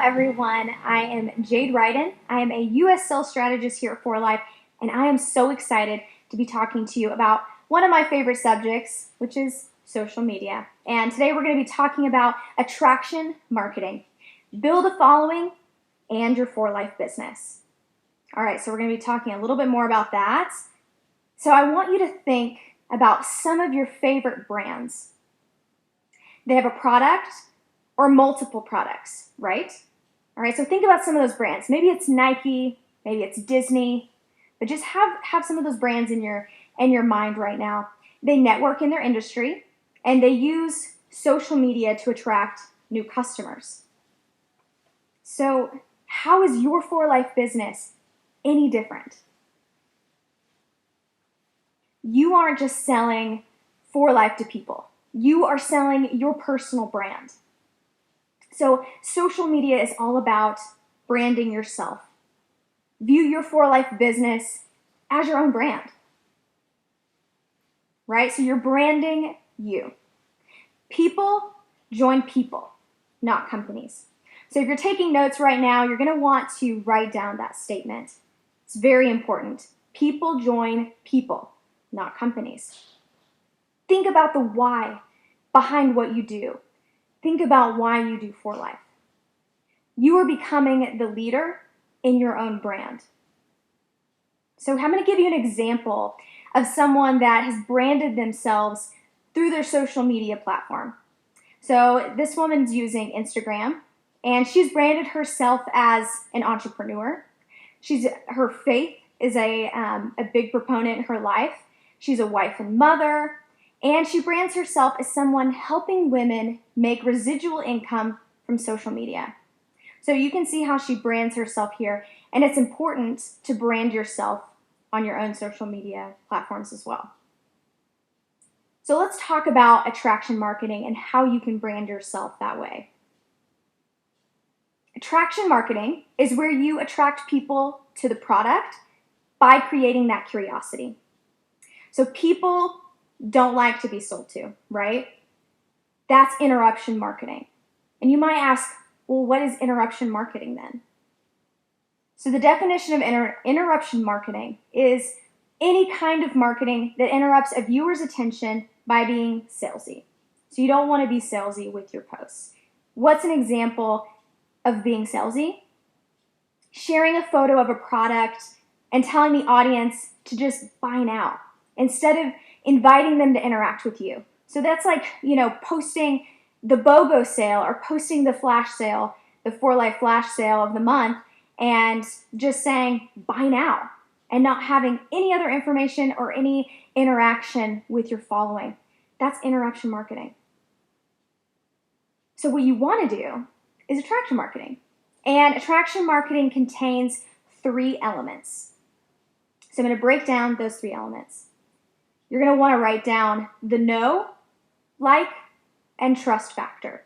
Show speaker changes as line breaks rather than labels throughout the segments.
everyone. I am Jade Ryden. I am a U.S. sales strategist here at For Life, and I am so excited to be talking to you about one of my favorite subjects, which is social media. And today we're going to be talking about attraction marketing. Build a following and your For Life business. All right, so we're going to be talking a little bit more about that. So I want you to think about some of your favorite brands. They have a product or multiple products, right? All right, so think about some of those brands. Maybe it's Nike, maybe it's Disney, but just have some of those brands in your mind right now. They network in their industry, and they use social media to attract new customers. So how is your For Life business any different? You aren't just selling For Life to people. You are selling your personal brand. So social media is all about branding yourself. View your For Life business as your own brand, right? So you're branding you. People join people, not companies. So if you're taking notes right now, you're going to want to write down that statement. It's very important. People join people, not companies. Think about the why behind what you do. Think about why you do For Life. You are becoming the leader in your own brand. So I'm going to give you an example of someone that has branded themselves through their social media platform. So this woman's using Instagram, and she's branded herself as an entrepreneur. Her faith is a big proponent in her life. She's a wife and mother, and she brands herself as someone helping women make residual income from social media. So you can see how she brands herself here, and it's important to brand yourself on your own social media platforms as well. So let's talk about attraction marketing and how you can brand yourself that way. Attraction marketing is where you attract people to the product by creating that curiosity. So people don't like to be sold to, right? That's interruption marketing. And you might ask, well, what is interruption marketing then? So the definition of interruption marketing is any kind of marketing that interrupts a viewer's attention by being salesy. So you don't want to be salesy with your posts. What's an example of being salesy? Sharing a photo of a product and telling the audience to just buy now instead of inviting them to interact with you. So that's like, posting the BOGO sale or posting the flash sale, the For Life flash sale of the month, and just saying buy now and not having any other information or any interaction with your following. That's interruption marketing. So what you want to do is attraction marketing. And attraction marketing contains 3 elements. So I'm going to break down those 3 elements. You're going to want to write down the know, like, and trust factor.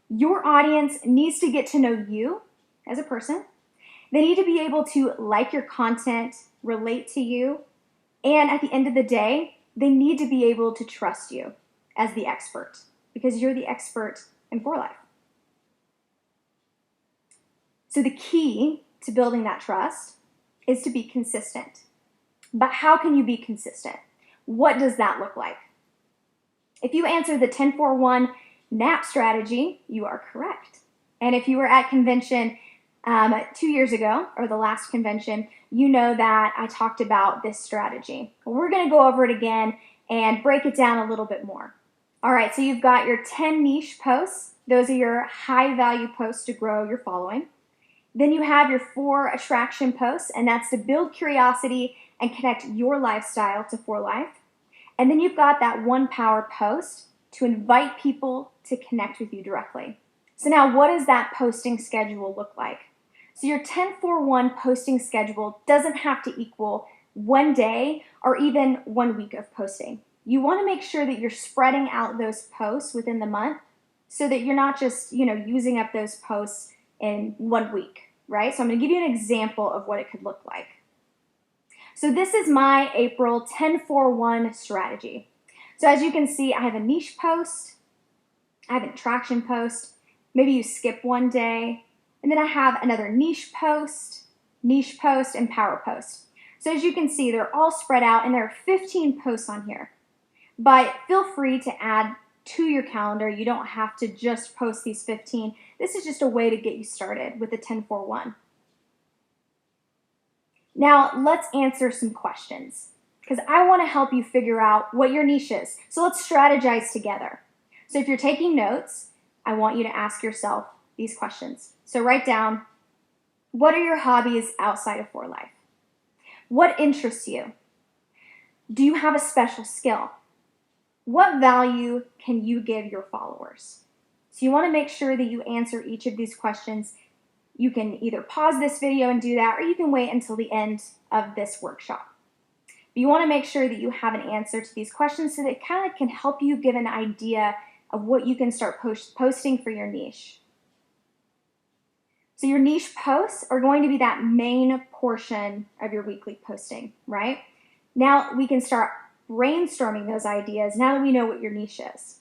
Your audience needs to get to know you as a person. They need to be able to like your content, relate to you, and at the end of the day, they need to be able to trust you as the expert because you're the expert in For Life. So the key to building that trust is to be consistent. But how can you be consistent? What does that look like? If you answer the 10-4-1 NAP strategy, you are correct. And if you were at convention 2 years ago, or the last convention, you know that I talked about this strategy. We're going to go over it again and break it down a little bit more. All right, so you've got your 10 niche posts. Those are your high value posts to grow your following. Then you have your 4 attraction posts, and that's to build curiosity and connect your lifestyle to For Life. And then you've got that 1 power post to invite people to connect with you directly. So now what does that posting schedule look like? So your 10-4-1 posting schedule doesn't have to equal 1 day or even 1 week of posting. You want to make sure that you're spreading out those posts within the month so that you're not just, using up those posts in 1 week, right? So I'm going to give you an example of what it could look like. So this is my April 10-4-1 strategy. So as you can see, I have a niche post, I have an attraction post, maybe you skip 1 day, And then I have another niche post, and power post. So as you can see, they're all spread out and there are 15 posts on here. But feel free to add to your calendar. You don't have to just post these 15. This is just a way to get you started with the 10-4-1. Now let's answer some questions because I want to help you figure out what your niche is. So let's strategize together. So if you're taking notes, I want you to ask yourself these questions. So write down, what are your hobbies outside of For Life? What interests you? Do you have a special skill? What value can you give your followers? So you want to make sure that you answer each of these questions. You can either pause this video and do that, or you can wait until the end of this workshop. But you want to make sure that you have an answer to these questions so that it kind of can help you give an idea of what you can start posting for your niche. So your niche posts are going to be that main portion of your weekly posting, right? Now we can start brainstorming those ideas now that we know what your niche is.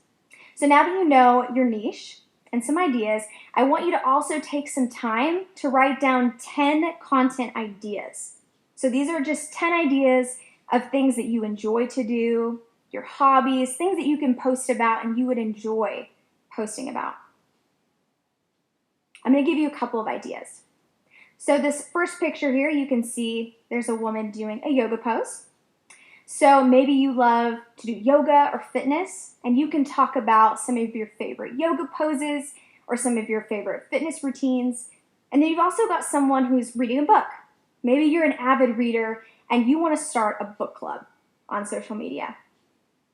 So now that you know your niche and some ideas, I want you to also take some time to write down 10 content ideas. So these are just 10 ideas of things that you enjoy to do, your hobbies, things that you can post about and you would enjoy posting about. I'm going to give you a couple of ideas. So this first picture here, you can see there's a woman doing a yoga pose. So maybe you love to do yoga or fitness, and you can talk about some of your favorite yoga poses or some of your favorite fitness routines. And then you've also got someone who's reading a book. Maybe you're an avid reader and you want to start a book club on social media.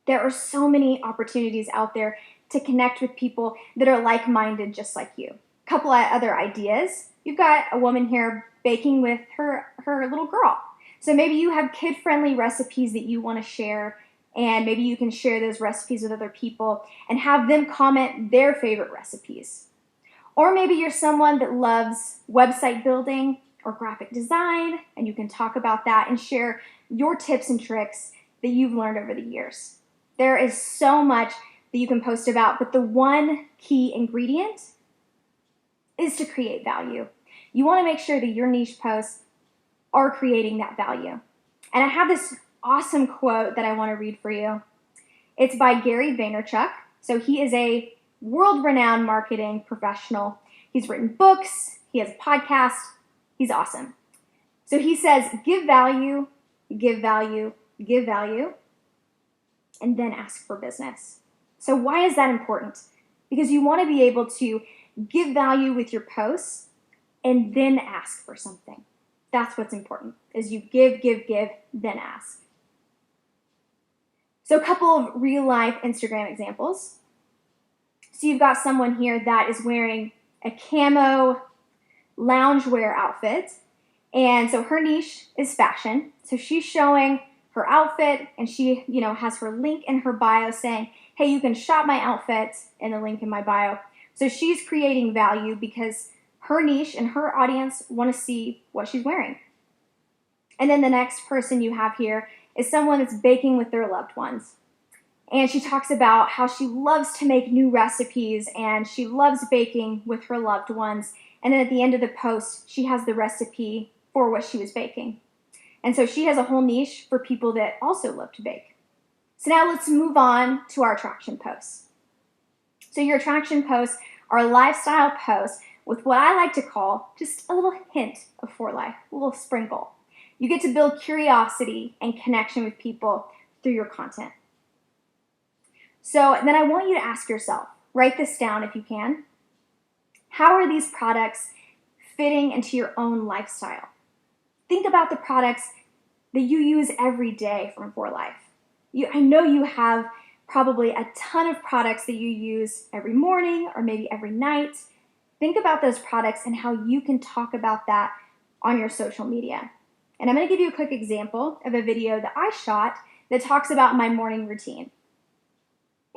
There are so many opportunities out there to connect with people that are like-minded just like you. A couple of other ideas. You've got a woman here baking with her little girl. So maybe you have kid-friendly recipes that you want to share, and maybe you can share those recipes with other people and have them comment their favorite recipes. Or maybe you're someone that loves website building or graphic design, and you can talk about that and share your tips and tricks that you've learned over the years. There is so much that you can post about, but the one key ingredient is to create value. You want to make sure that your niche posts are creating that value. And I have this awesome quote that I want to read for you. It's by Gary Vaynerchuk. So he is a world-renowned marketing professional. He's written books, he has a podcast, he's awesome. So he says, give value, give value, give value, and then ask for business. So why is that important? Because you want to be able to give value with your posts and then ask for something. That's what's important, is you give, then ask. So a couple of real life Instagram examples. So you've got someone here that is wearing a camo loungewear outfit. And so her niche is fashion. So she's showing her outfit and she, has her link in her bio saying, hey, you can shop my outfit in the link in my bio. So she's creating value because her niche and her audience want to see what she's wearing. And then the next person you have here is someone that's baking with their loved ones. And she talks about how she loves to make new recipes and she loves baking with her loved ones. And then at the end of the post, she has the recipe for what she was baking. And so she has a whole niche for people that also love to bake. So now let's move on to our attraction posts. So your attraction posts are lifestyle posts with what I like to call just a little hint of For Life, a little sprinkle. You get to build curiosity and connection with people through your content. So then I want you to ask yourself, write this down if you can. How are these products fitting into your own lifestyle? Think about the products that you use every day from For Life. I know you have probably a ton of products that you use every morning or maybe every night. Think about those products and how you can talk about that on your social media. And I'm going to give you a quick example of a video that I shot that talks about my morning routine.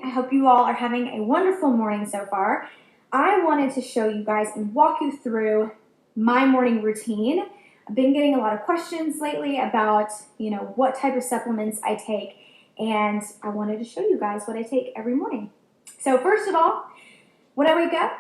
I hope you all are having a wonderful morning so far. I wanted to show you guys and walk you through my morning routine. I've been getting a lot of questions lately about, what type of supplements I take, and I wanted to show you guys what I take every morning. So first of all, when I wake up,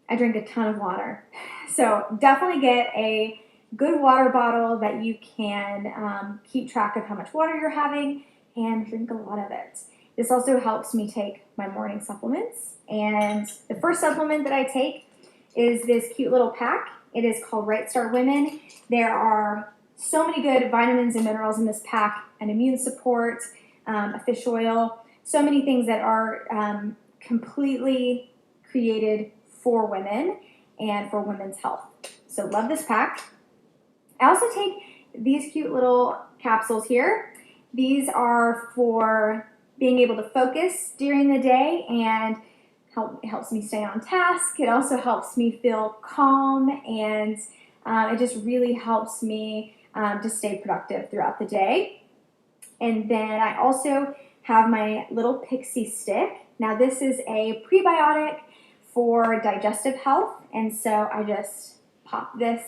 I drink a ton of water. So definitely get a good water bottle that you can keep track of how much water you're having and drink a lot of it. This also helps me take my morning supplements. And the first supplement that I take is this cute little pack. It is called Right Start Women. There are so many good vitamins and minerals in this pack, and immune support, a fish oil, so many things that are completely created for women and for women's health. So love this pack. I also take these cute little capsules here. These are for being able to focus during the day, and it helps me stay on task. It also helps me feel calm, and it just really helps me to stay productive throughout the day. And then I also have my little Pixie stick. Now this is a prebiotic for digestive health, and so I just pop this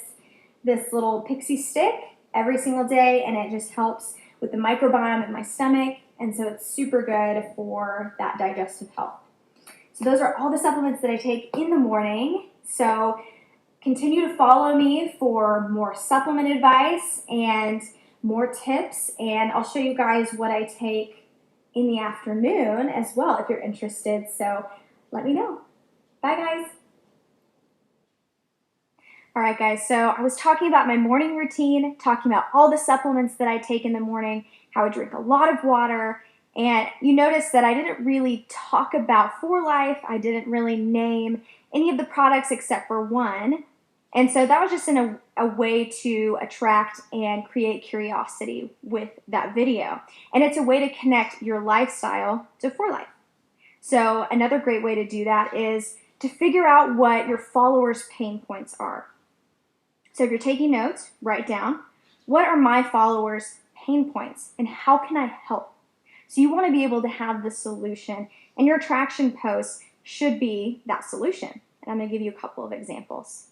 little Pixie stick every single day, and it just helps with the microbiome in my stomach, and so it's super good for that digestive health. So those are all the supplements that I take in the morning. So continue to follow me for more supplement advice and more tips, and I'll show you guys what I take in the afternoon as well if you're interested. So let me know. Bye guys. All right guys, so I was talking about my morning routine, talking about all the supplements that I take in the morning, how I drink a lot of water, and you notice that I didn't really talk about 4Life. I didn't really name any of the products except for one. And so that was just in a way to attract and create curiosity with that video. And it's a way to connect your lifestyle to 4Life. So another great way to do that is to figure out what your followers' pain points are. So if you're taking notes, write down, what are my followers' pain points and how can I help? So you want to be able to have the solution, and your attraction posts should be that solution. And I'm going to give you a couple of examples.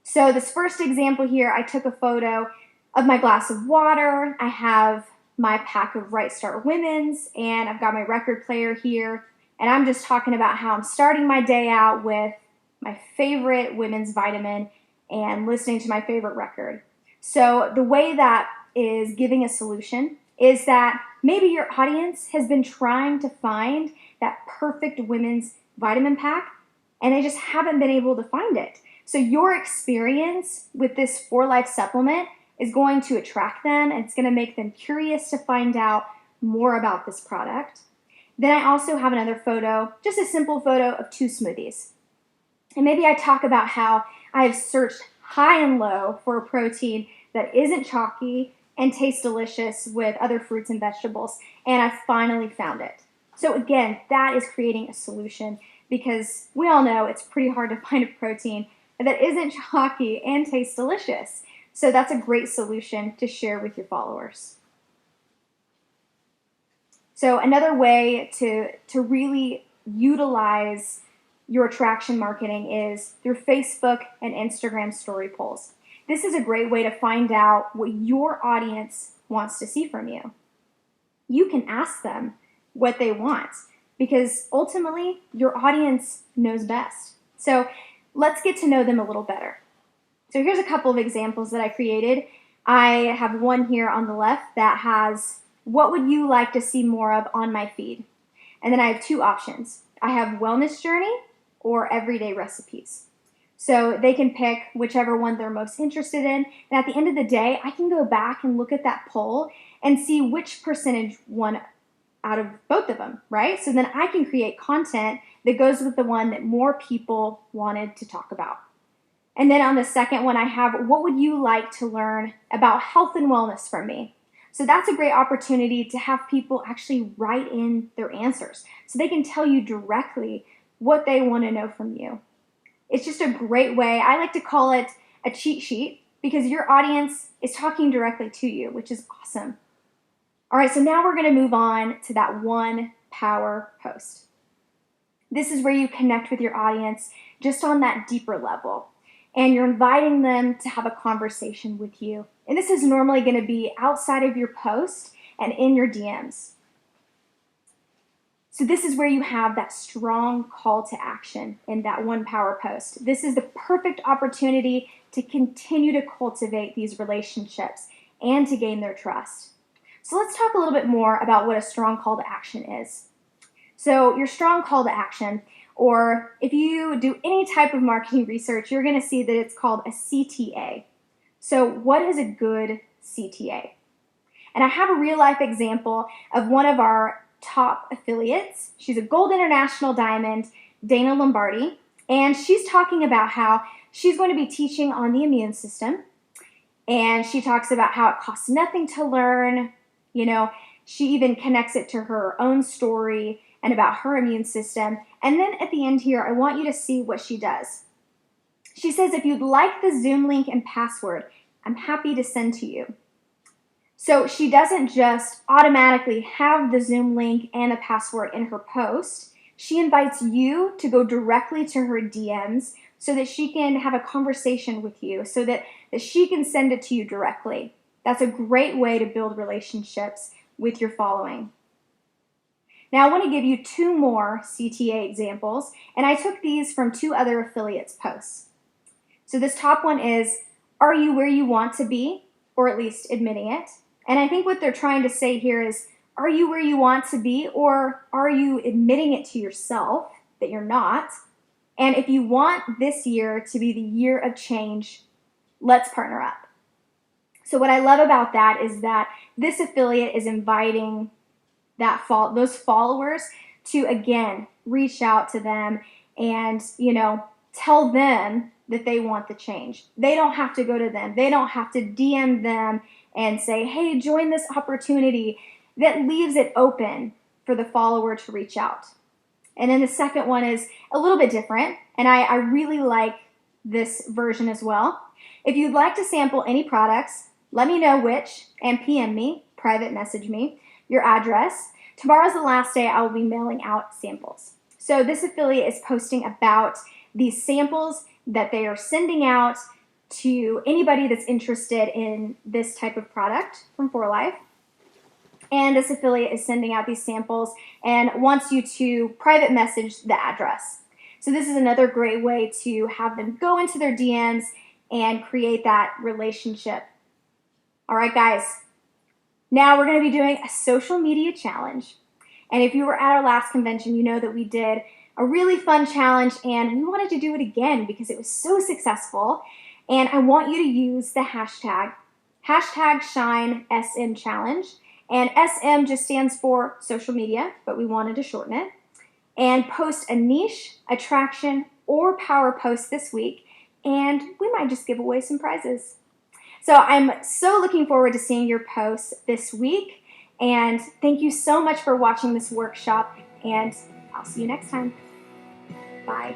So this first example here, I took a photo of my glass of water. I have my pack of Right Start Women's, and I've got my record player here. And I'm just talking about how I'm starting my day out with my favorite women's vitamin and listening to my favorite record. So the way that is giving a solution is that maybe your audience has been trying to find that perfect women's vitamin pack, and they just haven't been able to find it. So your experience with this 4Life supplement is going to attract them, and it's going to make them curious to find out more about this product. Then I also have another photo, just a simple photo of 2 smoothies. And maybe I talk about how I have searched high and low for a protein that isn't chalky and tastes delicious with other fruits and vegetables, and I finally found it. So again, that is creating a solution, because we all know it's pretty hard to find a protein that isn't chalky and tastes delicious. So that's a great solution to share with your followers. So another way to really utilize your attraction marketing is through Facebook and Instagram story polls. This is a great way to find out what your audience wants to see from you. You can ask them what they want, because ultimately your audience knows best. So let's get to know them a little better. So here's a couple of examples that I created. I have one here on the left that has, what would you like to see more of on my feed? And then I have 2 options. I have wellness journey or everyday recipes. So they can pick whichever one they're most interested in. And at the end of the day, I can go back and look at that poll and see which percentage won out of both of them, right? So then I can create content that goes with the one that more people wanted to talk about. And then on the second one, I have, what would you like to learn about health and wellness from me? So that's a great opportunity to have people actually write in their answers so they can tell you directly what they want to know from you. It's just a great way. I like to call it a cheat sheet, because your audience is talking directly to you, which is awesome. All right, so now we're going to move on to that one power post. This is where you connect with your audience just on that deeper level, and you're inviting them to have a conversation with you. And this is normally going to be outside of your post and in your DMs. So this is where you have that strong call to action in that one power post. This is the perfect opportunity to continue to cultivate these relationships and to gain their trust. So let's talk a little bit more about what a strong call to action is. So your strong call to action, or if you do any type of marketing research, you're going to see that it's called a CTA. So what is a good CTA? And I have a real life example of one of our top affiliates. She's a Gold International Diamond, Dana Lombardi, and she's talking about how she's going to be teaching on the immune system. And she talks about how it costs nothing to learn. You know, she even connects it to her own story and about her immune system. And then at the end here, I want you to see what she does. She says, if you'd like the Zoom link and password, I'm happy to send to you. So she doesn't just automatically have the Zoom link and the password in her post. She invites you to go directly to her DMs so that she can have a conversation with you, so that she can send it to you directly. That's a great way to build relationships with your following. Now I want to give you 2 more CTA examples, and I took these from 2 other affiliates' posts. So this top one is, are you where you want to be, or at least admitting it? And I think what they're trying to say here is, are you where you want to be, or are you admitting it to yourself that you're not? And if you want this year to be the year of change, let's partner up. So what I love about that is that this affiliate is inviting those followers to, again, reach out to them and, tell them that they want the change. They don't have to go to them. They don't have to DM them and say, hey, join this opportunity. That leaves it open for the follower to reach out. And then the second one is a little bit different, and I really like this version as well. If you'd like to sample any products, let me know which, and PM me, private message me, your address. Tomorrow's the last day I will be mailing out samples. So this affiliate is posting about these samples that they are sending out to anybody that's interested in this type of product from 4Life. And this affiliate is sending out these samples and wants you to private message the address. So this is another great way to have them go into their DMs and create that relationship. All right, guys. Now we're going to be doing a social media challenge. And if you were at our last convention, you know that we did a really fun challenge, and we wanted to do it again because it was so successful. And I want you to use the hashtag #ShineSMChallenge. And SM just stands for social media, but we wanted to shorten it. And post a niche, attraction, or power post this week, and we might just give away some prizes. So I'm so looking forward to seeing your posts this week. And thank you so much for watching this workshop, and I'll see you next time. Bye.